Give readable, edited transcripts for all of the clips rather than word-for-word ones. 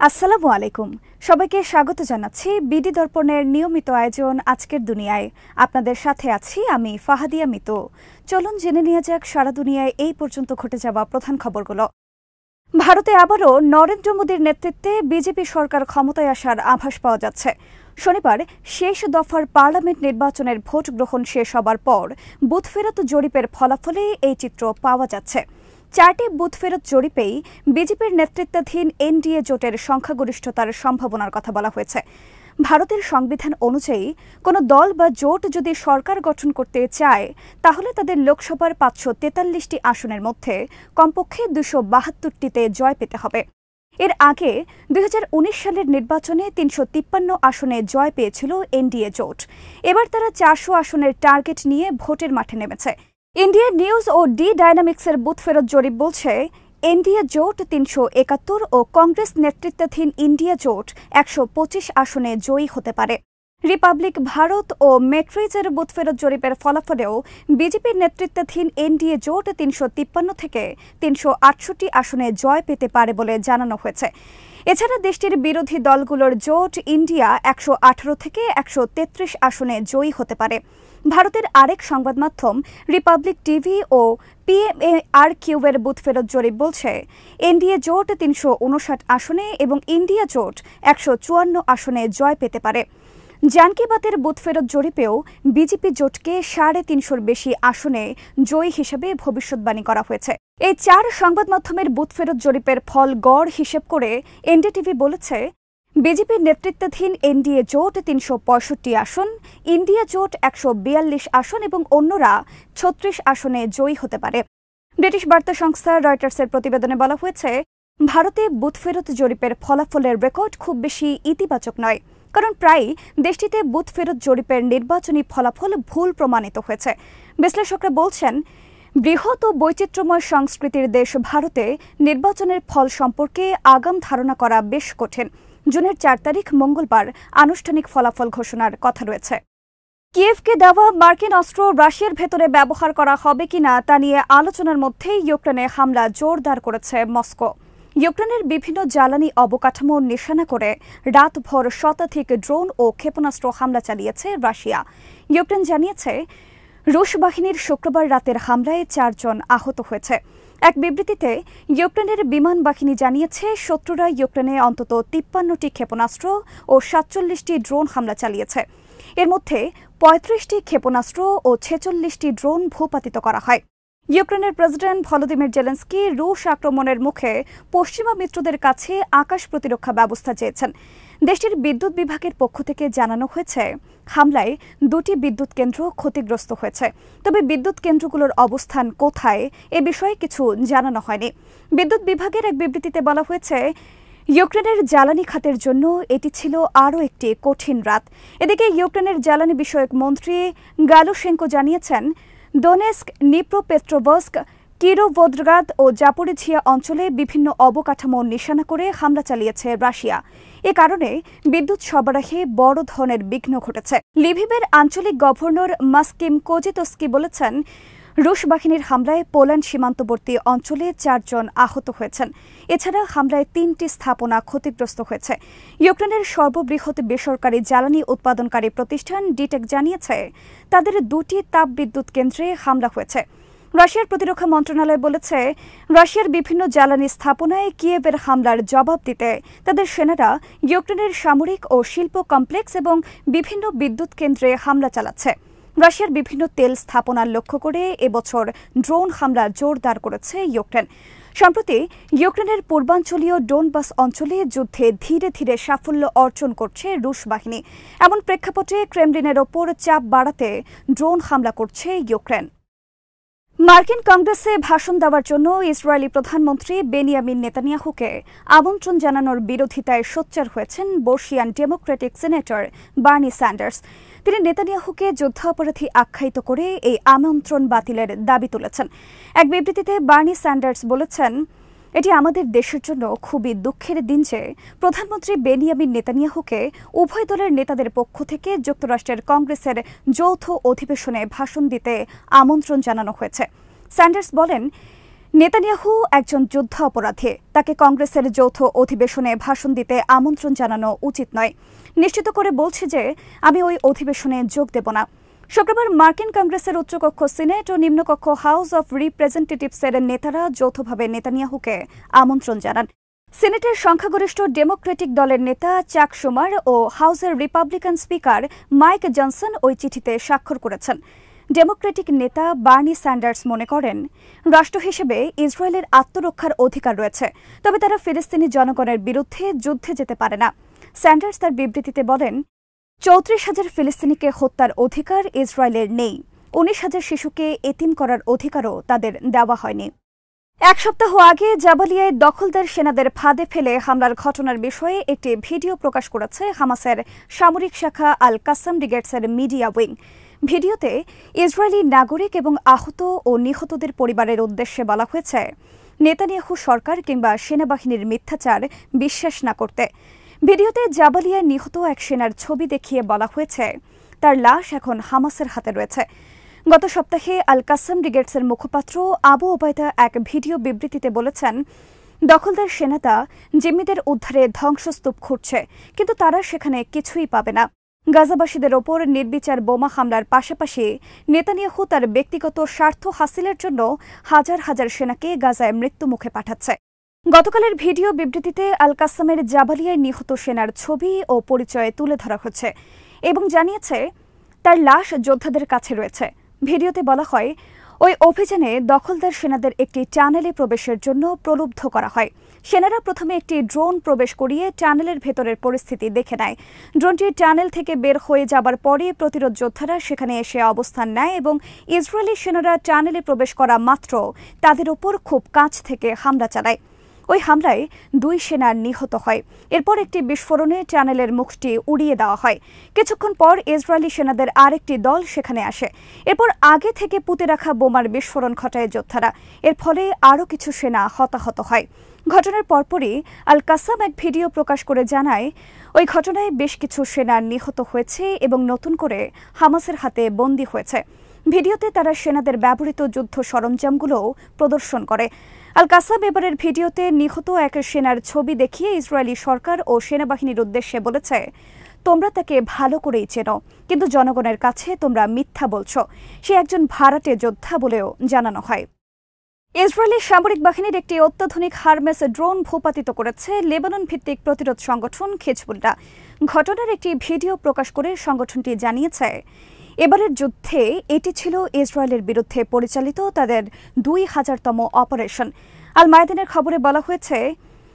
আসসালামু আলাইকুম। সবাইকে স্বাগত জানাচ্ছি বিডি দর্পণের নিয়মিত আয়োজন আজকের দুনিয়ায়। আপনাদের সাথে আছি আমি ফাহাদিয়া মিতু। চলুন জেনে নেওয়া যাক সারা দুনিয়ায় এই পর্যন্ত ঘটে যাওয়া প্রধান খবরগুলো। ভারতে আবারও নরেন্দ্র মোদীর নেতৃত্বে বিজেপি সরকার ক্ষমতায় আসার আভাস পাওয়া যাচ্ছে। শনিবার শেষ দফার পার্লামেন্ট নির্বাচনের ভোট গ্রহণ শেষ হবার পর বুথ ফেরত জরিপের ফলাফলে এই চিত্র পাওয়া যাচ্ছে। 4টি বুথ ফেরত জরিপেই বিজেপির নেতৃত্বাধীন এনডিএ জোটের সংখ্যাগরিষ্ঠতার সম্ভাবনার কথা বলা হয়েছে। ভারতের সংবিধান অনুযায়ী কোনো দল বা জোট যদি সরকার গঠন করতে চায় তাহলে তাদের লোকসভার 543টি আসনের মধ্যে কমপক্ষে 272টিতে জয় পেতে হবে। এর আগে 2019 সালের নির্বাচনে 353 আসনে জয় পেয়েছিল এনডিএ জোট। এবার তারা 400 আসনের টার্গেট নিয়ে ভোটের মাঠে নেমেছে। ইন্ডিয়া নিউজ ও ডি ডায়নামিক্সের বুথ ফেরত জরিপ বলছে এনডিএ জোট 371 ও কংগ্রেস নেতৃত্বাধীন ইন্ডিয়া জোট 125 আসনে জয়ী হতে পারে। রিপাবলিক ভারত ও মেট্রিজের বুথ ফেরত জরিপের ফলাফলেও বিজেপির নেতৃত্বাধীন এনডিএ জোট 353 থেকে 368 আসনে জয় পেতে পারে বলে জানানো হয়েছে। এছাড়া দেশটির বিরোধী দলগুলোর জোট ইন্ডিয়া 118 থেকে 133 আসনে জয়ী হতে পারে। ভারতের আরেক সংবাদ মাধ্যম রিপাবলিক টিভি ও পিএমএআরকিউ এর বুথ ফেরত জরিপ বলছে এনডিএ জোট 359 আসনে এবং ইন্ডিয়া জোট 154 আসনে জয় পেতে পারে। জানকি বাতের বুথ ফেরত জরিপেও বিজেপি জোটকে 350-র বেশি আসনে জয়ী হিসেবে ভবিষ্যৎবাণী করা হয়েছে। এই 4 সংবাদ মাধ্যমের বুথ ফেরত জরিপের ফল গড় হিসেব করে এনডিটিভি বলেছে বিজেপির নেতৃত্বাধীন এনডিএ জোট 365 আসন, ইন্ডিয়া জোট 142 আসন এবং অন্যরা 36 আসনে জয়ী হতে পারে। ব্রিটিশ বার্তা সংস্থা রয়টার্সের প্রতিবেদনে বলা হয়েছে ভারতে বুথ ফেরত জরিপের ফলাফলের রেকর্ড খুব বেশি ইতিবাচক নয়, কারণ প্রায়ই দেশটিতে বুথ ফেরত জরিপের নির্বাচনী ফলাফল ভুল প্রমাণিত হয়েছে। বিশ্লেষকরা বলছেন বৃহৎ ও বৈচিত্র্যময় সংস্কৃতির দেশ ভারতে নির্বাচনের ফল সম্পর্কে আগাম ধারণা করা বেশ কঠিন। জুনের 4 তারিখ মঙ্গলবার আনুষ্ঠানিক ফলাফল ঘোষণার কথা রয়েছে। কিয়েভকে দেওয়া মার্কিন অস্ত্র রাশিয়ার ভেতরে ব্যবহার করা হবে কিনা তা নিয়ে আলোচনার মধ্যেই ইউক্রেনে হামলা জোরদার করেছে মস্কো। ইউক্রেনের বিভিন্ন জ্বালানি অবকাঠামো নিশানা করে রাতভর শতাধিক ড্রোন ও ক্ষেপণাস্ত্র হামলা চালিয়েছে রাশিয়া। ইউক্রেন জানিয়েছে রুশ বাহিনীর শুক্রবার রাতের হামলায় 4 জন আহত হয়েছে। এক বিবৃতিতে ইউক্রেনের বিমান বাহিনী জানিয়েছে শত্রুরা ইউক্রেনে অন্তত 53টি ক্ষেপণাস্ত্র ও 47টি ড্রোন হামলা চালিয়েছে। এর মধ্যে 35টি ক্ষেপণাস্ত্র ও 46টি ড্রোন ভূপাতিত করা হয়। ইউক্রেনের প্রেসিডেন্ট ভলোদিমির জেলেনস্কি রুশ আক্রমণের মুখে পশ্চিমা মিত্রদের কাছে আকাশ প্রতিরক্ষা ব্যবস্থা চেয়েছেন। দেশটির বিদ্যুৎ বিভাগের পক্ষ থেকে জানানো হয়েছে হামলায় 2টি বিদ্যুৎ কেন্দ্র ক্ষতিগ্রস্ত হয়েছে, তবে বিদ্যুৎ কেন্দ্রগুলোর অবস্থান কোথায় এ বিষয়ে কিছু জানানো হয়নি। বিদ্যুৎ বিভাগের এক বিবৃতিতে বলা হয়েছে ইউক্রেনের জ্বালানি খাতের জন্য এটি ছিল আরও একটি কঠিন রাত। এদিকে ইউক্রেনের জ্বালানি বিষয়ক মন্ত্রী গালুশেঙ্কো জানিয়েছেন ডোনেস্ক, নিপ্রোপেট্রোভস্ক, কিরোভোদ্রগাদ ও জাপোরিঝিয়া অঞ্চলে বিভিন্ন অবকাঠামো নিশানা করে হামলা চালিয়েছে রাশিয়া। এ কারণে বিদ্যুৎ সরবরাহে বড় ধরনের বিঘ্ন ঘটেছে। লিভিভের আঞ্চলিক গভর্নর মাস্কিম কোজিতস্কি বলেছেন রুশ বাহিনীর হামলায় পোল্যান্ড সীমান্তবর্তী অঞ্চলে 4 জন আহত হয়েছেন। এছাড়া হামলায় 3টি স্থাপনা ক্ষতিগ্রস্ত হয়েছে। ইউক্রেনের সর্ববৃহৎ বেসরকারি জ্বালানি উৎপাদনকারী প্রতিষ্ঠান ডিটেক জানিয়েছে তাদের 2টি তাপবিদ্যুৎ কেন্দ্রে হামলা হয়েছে। রাশিয়ার প্রতিরক্ষা মন্ত্রণালয় বলেছে রাশিয়ার বিভিন্ন জ্বালানি স্থাপনায় কিয়েভের হামলার জবাব দিতে তাদের সেনারা ইউক্রেনের সামরিক ও শিল্প কমপ্লেক্স এবং বিভিন্ন বিদ্যুৎ কেন্দ্রে হামলা চালাচ্ছে। রাশিয়ার বিভিন্ন তেল স্থাপনা লক্ষ্য করে এবছর ড্রোন হামলা জোরদার করেছে ইউক্রেন। সম্প্রতি ইউক্রেনের পূর্বাঞ্চলীয় ডোনবাস অঞ্চলে যুদ্ধে ধীরে ধীরে সাফল্য অর্জন করছে রুশ বাহিনী। এমন প্রেক্ষাপটে ক্রেমলিনের ওপর চাপ বাড়াতে ড্রোন হামলা করছে ইউক্রেন। মার্কিন কংগ্রেসে ভাষণ দেওয়ার জন্য ইসরায়েলি প্রধানমন্ত্রী বেনিয়ামিন নেতানিয়াহুকে আমন্ত্রণ জানানোর বিরোধিতায় সোচ্চার হয়েছেন বর্ষিয়ান ডেমোক্রেটিক সিনেটর বার্নি স্যান্ডার্স। তিনি নেতানিয়াহুকে যুদ্ধাপরাধী আখ্যায়িত করে এই আমন্ত্রণ বাতিলের দাবি তুলেছেন। এক বিবৃতিতে বার্নি স্যান্ডার্স বলেছেন এটি আমাদের দেশের জন্য খুবই দুঃখের দিন যে প্রধানমন্ত্রী বেনিয়ামিন নেতানিয়াহুকে উভয় দলের নেতাদের পক্ষ থেকে যুক্তরাষ্ট্রের কংগ্রেসের যৌথ অধিবেশনে ভাষণ দিতে আমন্ত্রণ জানানো হয়েছে। স্যান্ডার্স বলেন নেতানিয়াহু একজন যুদ্ধ অপরাধী। তাকে কংগ্রেসের যৌথ অধিবেশনে ভাষণ দিতে আমন্ত্রণ জানানো উচিত নয়। নিশ্চিত করে বলছি যে আমি ওই অধিবেশনে যোগ দেব না। শুক্রবার মার্কিন কংগ্রেসের উচ্চকক্ষ সিনেট ও নিম্নকক্ষ হাউস অব রিপ্রেজেন্টেটিভসের নেতারা যৌথভাবে নেতানিয়াহুকে আমন্ত্রণ জানান। সিনেটের সংখ্যাগরিষ্ঠ ডেমোক্রেটিক দলের নেতা চাক শুমার ও হাউসের রিপাবলিকান স্পিকার মাইক জনসন ওই চিঠিতে স্বাক্ষর করেছেন। ডেমোক্রেটিক নেতা বার্নি স্যান্ডার্স মনে করেন, রাষ্ট্র হিসেবে ইসরায়েলের আত্মরক্ষার অধিকার রয়েছে, তবে তারা ফিলিস্তিনি জনগণের বিরুদ্ধে যুদ্ধে যেতে পারে না। স্যান্ডার্স তার বিবৃতিতে বলেন, ৩৪,০০০ ফিলিস্তিনিকে হত্যার অধিকার ইসরায়েলের নেই। ১৯,০০০ শিশুকে এতিম করার অধিকারও তাদের দেওয়া হয়নি। এক সপ্তাহ আগে জাবালিয়ায় দখলদার সেনাদের ফাঁদে ফেলে হামলার ঘটনার বিষয়ে একটি ভিডিও প্রকাশ করেছে হামাসের সামরিক শাখা আল কাসাম ব্রিগেডসের মিডিয়া উইং। ভিডিওতে ইসরায়েলি নাগরিক এবং আহত ও নিহতদের পরিবারের উদ্দেশ্যে বলা হয়েছে, নেতানিয়াহু সরকার কিংবা সেনাবাহিনীর মিথ্যাচার বিশ্বাস না করতে। ভিডিওতে জাবালিয়ায় নিহত এক সেনার ছবি দেখিয়ে বলা হয়েছে, তার লাশ এখন হামাসের হাতে রয়েছে। গত সপ্তাহে আল কাসাম ব্রিগেডসের মুখপাত্র আবু ওবায়দা এক ভিডিও বিবৃতিতে বলেছেন, দখলদার সেনারা জিম্মিদের উদ্ধারে ধ্বংসস্তূপ খুঁড়ছে, কিন্তু তারা সেখানে কিছুই পাবে না। গাজাবাসীদের ওপর নির্বিচার বোমা হামলার পাশাপাশি নেতানিয়াহু তার ব্যক্তিগত স্বার্থ হাসিলের জন্য হাজার হাজার সেনাকে গাজায় মৃত্যুমুখে পাঠাচ্ছে। গতকালের ভিডিও বিবৃতিতে আল কাসামের জাবালিয়ায় নিহত সেনার ছবি ও পরিচয় তুলে ধরা হচ্ছে এবং জানিয়েছে তার লাশ যোদ্ধাদের কাছে রয়েছে। ভিডিওতে বলা হয়, ওই অভিযানে দখলদার সেনাদের একটি টানেলে প্রবেশের জন্য প্রলুব্ধ করা হয়। সেনারা প্রথমে একটি ড্রোন প্রবেশ করিয়ে টানেলের ভেতরের পরিস্থিতি দেখে নেয়। ড্রোনটি টানেল থেকে বের হয়ে যাবার পরে প্রতিরোধ যোদ্ধারা সেখানে এসে অবস্থান নেয় এবং ইসরায়েলি সেনারা টানেলে প্রবেশ করা মাত্র তাদের ওপর খুব কাছ থেকে হামলা চালায়। ওই হামলায় ২ সেনা নিহত হয়। এরপর একটি বিস্ফোরণে টানেলের মুখটি উড়িয়ে দেওয়া হয়। কিছুক্ষণ পর ইসরায়েলি সেনাদের আরেকটি দল সেখানে আসে। এরপর আগে থেকে পুঁতে রাখা বোমার বিস্ফোরণ ঘটায় যোদ্ধারা। এর ফলে আরও কিছু সেনা হতাহত হয়। ঘটনার পরপরই আল কাসাম এক ভিডিও প্রকাশ করে জানায়, ওই ঘটনায় বেশ কিছু সেনা নিহত হয়েছে এবং নতুন করে হামাসের হাতে বন্দী হয়েছে। ভিডিওতে তারা সেনাদের ব্যবহৃত যুদ্ধ সরঞ্জামগুলোও প্রদর্শন করে। আল কাসাম এবারের ভিডিওতে নিহত এক সেনার ছবি দেখিয়ে ইসরায়েলি সরকার ও সেনাবাহিনীর উদ্দেশ্যে বলেছে, তোমরা তাকে ভালো করেই চেনো, কিন্তু জনগণের কাছে তোমরা মিথ্যা বলছ। সে একজন ভাড়াটে যোদ্ধা বলেও জানানো হয়। ইসরায়েলি সামরিক বাহিনীর একটি অত্যাধুনিক হারমেস ড্রোন ভূপাতিত করেছে লেবানন ভিত্তিক প্রতিরোধ সংগঠন হিজবুল্লাহ। ঘটনার একটি ভিডিও প্রকাশ করে সংগঠনটি জানিয়েছে, এবারের যুদ্ধে এটি ছিল ইসরায়েলের বিরুদ্ধে পরিচালিত তাদের ২,০০০তম অপারেশন। আল মায়দানের খবরে বলা হয়েছে,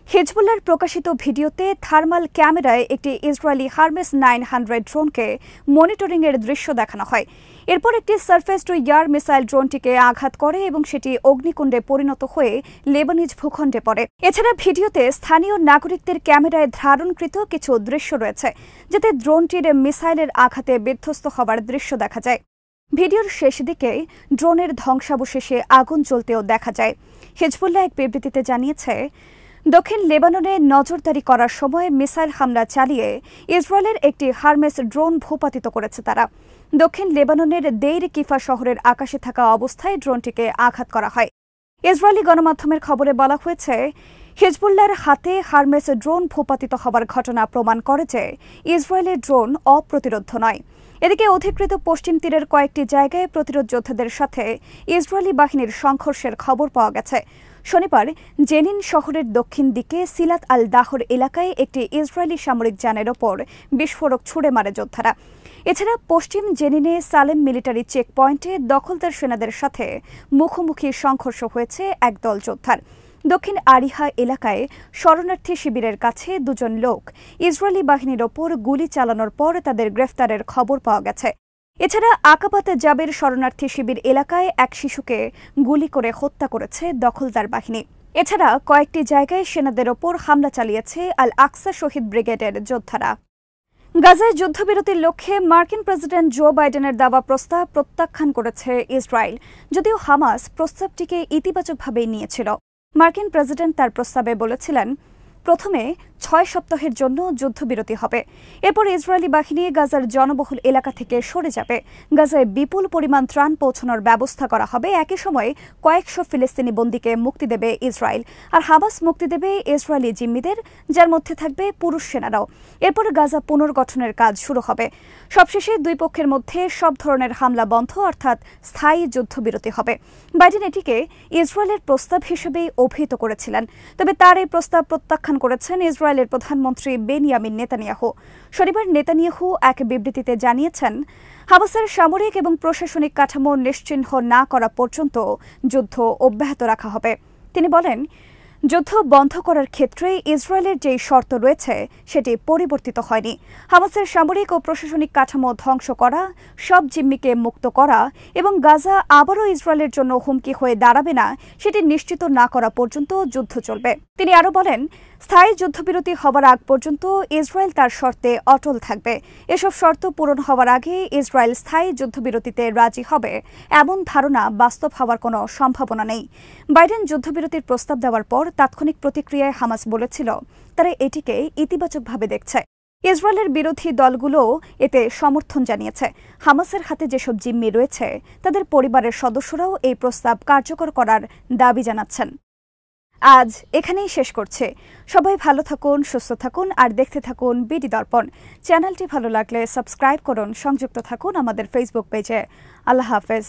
হিজবুল্লাহর প্রকাশিত ভিডিওতে থার্মাল ক্যামেরায় একটি ইসরায়েলি হারমেস 900 ড্রোনকে মনিটরিংয়ের দৃশ্য দেখানো হয়। এরপর একটি সারফেস টু এয়ার মিসাইল ড্রোনটিকে আঘাত করে এবং সেটি অগ্নিকুণ্ডে পরিণত হয়ে লেবানিজ ভূখণ্ডে পড়ে। এছাড়া ভিডিওতে স্থানীয় নাগরিকদের ক্যামেরায় ধারণকৃত কিছু দৃশ্য রয়েছে, যাতে ড্রোনটির মিসাইলের আঘাতে বিধ্বস্ত হওয়ার দৃশ্য দেখা যায়। ভিডিওর শেষ দিকে ড্রোনের ধ্বংসাবশেষে আগুন জ্বলতেও দেখা যায়। হিজবুল্লাহ এক বিবৃতিতে জানিয়েছে, দক্ষিণ লেবাননে নজরদারি করার সময় মিসাইল হামলা চালিয়ে ইসরায়েলের একটি হারমেস ড্রোন ভূপাতিত করেছে তারা। দক্ষিণ লেবাননের দেইর কিফা শহরের আকাশে থাকা অবস্থায় ড্রোনটিকে আঘাত করা হয়। ইসরায়েলি গণমাধ্যমের খবরে বলা হয়েছে, হিজবুল্লাহর হাতে হারমেস ড্রোন ভূপাতিত হবার ঘটনা প্রমাণ করে যে ইসরায়েলের ড্রোন অপ্রতিরোধ্য নয়। এদিকে অধিকৃত পশ্চিম তীরের কয়েকটি জায়গায় প্রতিরোধ যোদ্ধাদের সাথে ইসরায়েলি বাহিনীর সংঘর্ষের খবর পাওয়া গেছে। শনিবার জেনিন শহরের দক্ষিণ দিকে সিলাত আল দাহর এলাকায় একটি ইসরায়েলি সামরিক যানের ওপর বিস্ফোরক ছুড়ে মারে যোদ্ধারা। এছাড়া পশ্চিম জেনিনে সালেম মিলিটারি চেক পয়েন্টে দখলদার সেনাদের সাথে মুখোমুখি সংঘর্ষ হয়েছে একদল যোদ্ধার। দক্ষিণ আরিহা এলাকায় শরণার্থী শিবিরের কাছে ২ জন লোক ইসরায়েলি বাহিনীর ওপর গুলি চালানোর পর তাদের গ্রেফতারের খবর পাওয়া গেছে। এছাড়া আকাবাতে জাবের শরণার্থী শিবির এলাকায় এক শিশুকে গুলি করে হত্যা করেছে দখলদার বাহিনী। এছাড়া কয়েকটি জায়গায় সেনাদের ওপর হামলা চালিয়েছে আল আকসা শহীদ ব্রিগেডের যোদ্ধারা। গাজায় যুদ্ধবিরতির লক্ষ্যে মার্কিন প্রেসিডেন্ট জো বাইডেনের দেওয়া প্রস্তাব প্রত্যাখ্যান করেছে ইসরায়েল, যদিও হামাস প্রস্তাবটিকে ইতিবাচকভাবেই নিয়েছিল। মার্কিন প্রেসিডেন্ট তার প্রস্তাবে বলেছিলেন, প্রথমে ৬ সপ্তাহের জন্য যুদ্ধবিরতি হবে। এরপর ইসরায়েলি বাহিনী গাজার জনবহুল এলাকা থেকে সরে যাবে। গাজায় বিপুল পরিমাণ ত্রাণ পৌঁছানোর ব্যবস্থা করা হবে। একই সময়ে কয়েকশো ফিলিস্তিনি বন্দীকে মুক্তি দেবে ইসরায়েল, আর হামাস মুক্তি দেবে ইসরায়েলি জিম্মিদের, যার মধ্যে থাকবে পুরুষ সেনারাও। এরপর গাজা পুনর্গঠনের কাজ শুরু হবে। সবশেষে দুই পক্ষের মধ্যে সব ধরনের হামলা বন্ধ, অর্থাৎ স্থায়ী যুদ্ধবিরতি হবে। বাইডেন এটিকে ইসরায়েলের প্রস্তাব হিসেবেই অভিহিত করেছিলেন, তবে তার এই প্রস্তাব প্রত্যাখ্যান করেছেন ইসরায়েলের প্রধানমন্ত্রী বেনিয়ামিন নেতানিয়াহু। শনিবার নেতানিয়াহু এক বিবৃতিতে জানিয়েছেন, হামাসের সামরিক এবং প্রশাসনিক কাঠামো নিশ্চিহ্ন না করা পর্যন্ত যুদ্ধ অব্যাহত রাখা হবে। তিনি বলেন, যুদ্ধ বন্ধ করার ক্ষেত্রে ইসরায়েলের যেই শর্ত রয়েছে সেটি পরিবর্তিত হয়নি। হামাসের সামরিক ও প্রশাসনিক কাঠামো ধ্বংস করা, সব জিম্মিকে মুক্ত করা এবং গাজা আবারও ইসরায়েলের জন্য হুমকি হয়ে দাঁড়াবে না সেটি নিশ্চিত না করা পর্যন্ত যুদ্ধ চলবে। তিনি আরও বলেন, স্থায়ী যুদ্ধবিরতি হওয়ার আগ পর্যন্ত ইসরায়েল তার শর্তে অটল থাকবে। এসব শর্ত পূরণ হওয়ার আগে ইসরায়েল স্থায়ী যুদ্ধবিরতিতে রাজি হবে এমন ধারণা বাস্তব হওয়ার কোনো সম্ভাবনা নেই। বাইডেন যুদ্ধবিরতির প্রস্তাব দেওয়ার পর তাৎক্ষণিক প্রতিক্রিয়ায় হামাস বলেছিল তারা এটিকে ইতিবাচকভাবে দেখছে। ইসরায়েলের বিরোধী দলগুলোও এতে সমর্থন জানিয়েছে। হামাসের হাতে যেসব জিম্মি রয়েছে তাদের পরিবারের সদস্যরাও এই প্রস্তাব কার্যকর করার দাবি জানাচ্ছেন। আজ এখানেই শেষ করছে। সবাই ভালো থাকুন, সুস্থ থাকুন আর দেখতে থাকুন বিডি দর্পণ। চ্যানেলটি ভালো লাগলে সাবস্ক্রাইব করুন, সংযুক্ত থাকুন আমাদের ফেসবুক পেজে। আল্লাহ হাফেজ।